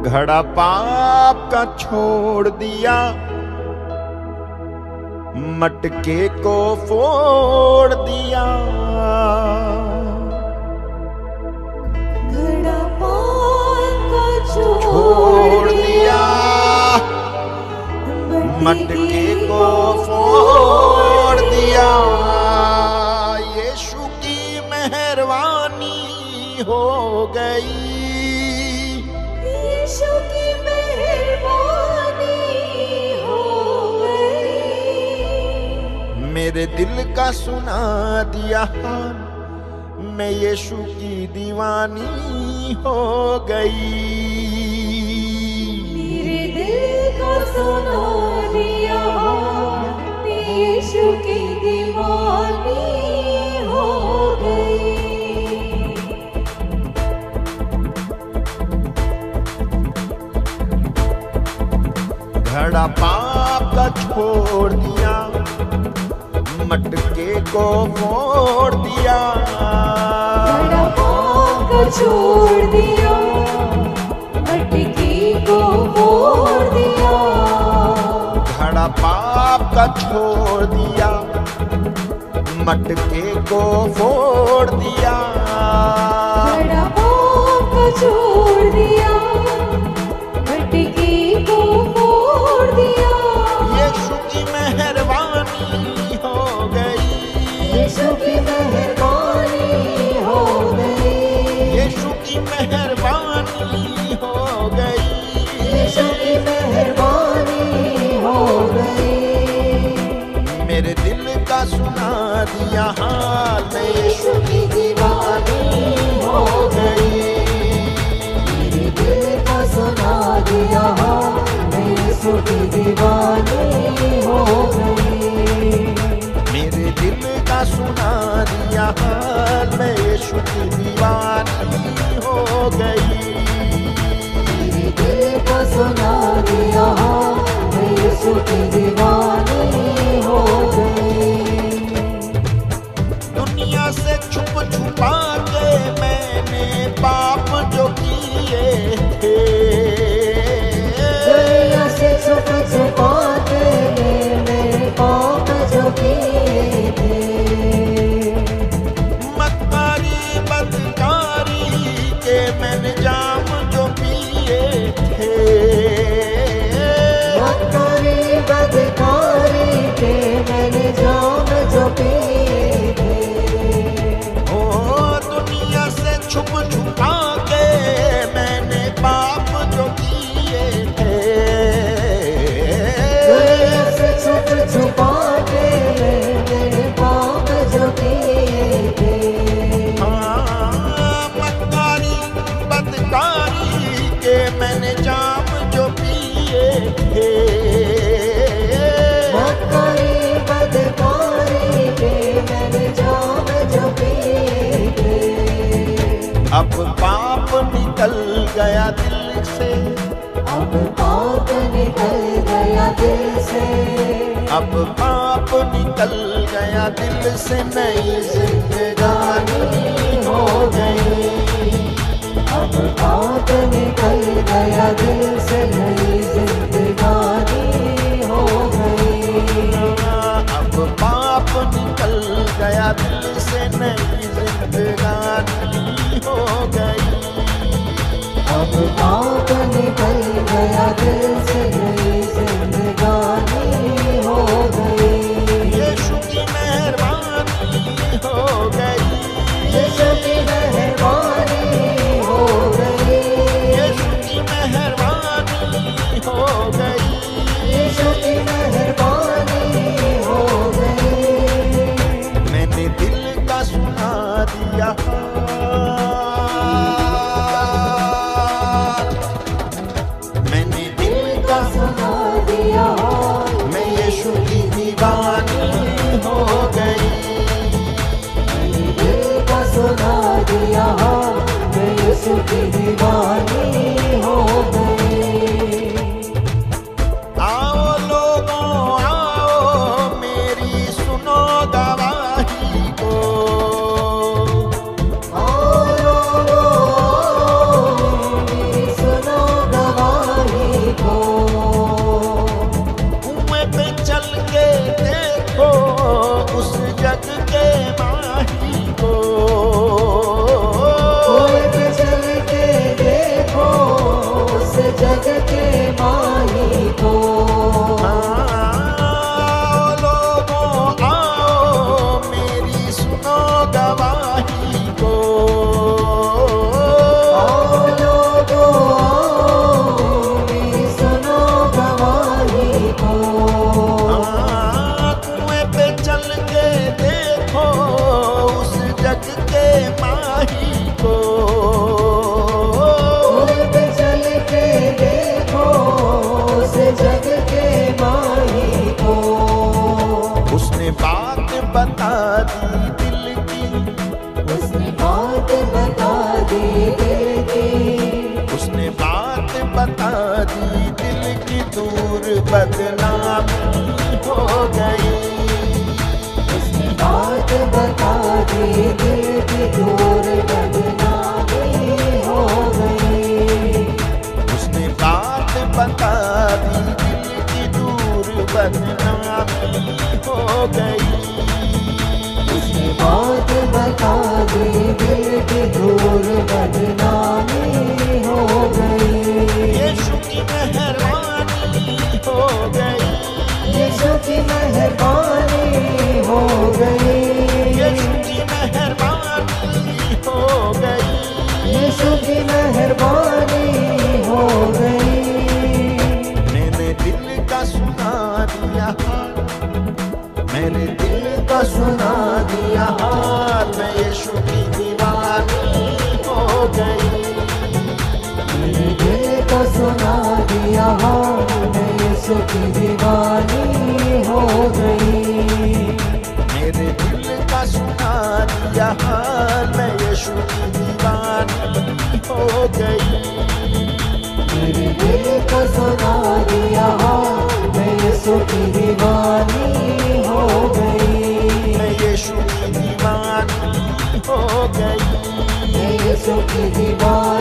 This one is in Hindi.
घड़ा पाप का छोड़ दिया, मटके को फोड़ दिया। घड़ा पाप का छोड़ दिया, मटके को फोड़ दिया। यीशु की मेहरबानी हो गई, यीशु की मेहरबानी हो गई। मेरे दिल का सुना दिया हाल, मैं यीशु की दीवानी हो गई। मेरे दिल का सुना दिया मैं यीशु की दीवानी हो गई। घड़ा पाप का छोड़ दिया, मटके को फोड़ दिया। घड़ा पाप का छोड़ दिया, मटके को फोड़ दिया। घड़ा पाप का छोड़ दिया, मटके को फोड़ दिया। घड़ा पाप का छोड़ दिया, मटके को फोड़ दिया। यीशु की मेहरबानी हो गई, यीशु की मेहरबानी हो गई। यीशु की मेहरबानी हो गई। यीशु की मेहरबानी हो गई। मेरे दिल का सुना दिया हाल, मैं यीशु की दीवानी हो गई। मेरे दिल का सुना दिया मैं यीशु की दीवानी हो गई। मेरे दिल का सुना दिया हाल, मैं यीशु की दीवानी हो गई। मेरे दिल का सुना दिया मैं यीशु की दीवानी हो गई। दुनिया से छुप छुपा के मैंने पाप जो किए थे, दुनिया से छुप छुपा के मैंने पाप जो किए थे। मक्कारी बदकारी के मैंने जाम जो पिए थे। मक्कारी बदकारी के मैंने जाम जो पिए थे। ओ दुनिया से छुप छुपा के मैंने पाप जो किए थे। दुनिया से छुप छुपा के मैंने पाप जो किए थे। हाँ, मक्कारी बदकारी के मैंने जाम जो पिए थे। मक्कारी बदकारी के मैंने जाम जो पिए थे। अब पाप निकल गया दिल से, अब पाप निकल गया दिल से। अब पाप निकल गया दिल से, नई जिंदगानी हो गई। अब पाप निकल गया दिल से, नई जिंदगानी हो गई। अब पाप निकल गया दिल से, नई जिंदगानी हो गई। अब पाप निकल गया दिल से, नई जिंदगानी हो गई। यीशु की मेहरबानी हो गई, यीशु की मेहरबानी हो गई। बदनामी हो गई। उसने बात बता दी दिल की दूर बदनामी हो गई। उसने बात बता दी दिल की दूर बदनामी हो गई। उसने बात बता दी दिल की दूर बदनामी हो गई। यीशु की मेहरबानी हो गई। यीशु की मेहरबानी हो गई। यीशु की मेहरबानी हो गई। यीशु की मेहरबानी हो गई। मैंने दिल का सुना दिया हाल, मेरे दिल का सुना दिया हाल, मैं यीशु की दीवानी हो गई। मेरे दिल को सुना दिया हाल, मैं यीशु की दीवानी हो गई। मेरे दिल का सुना दिया हाल, मैं यीशु की दीवानी हो गई। मेरे दिल को सुना दिया हाल, मैं यीशु की दीवानी हो गई। मैं यीशु की दीवानी हो गई। मैं यीशु की दीवानी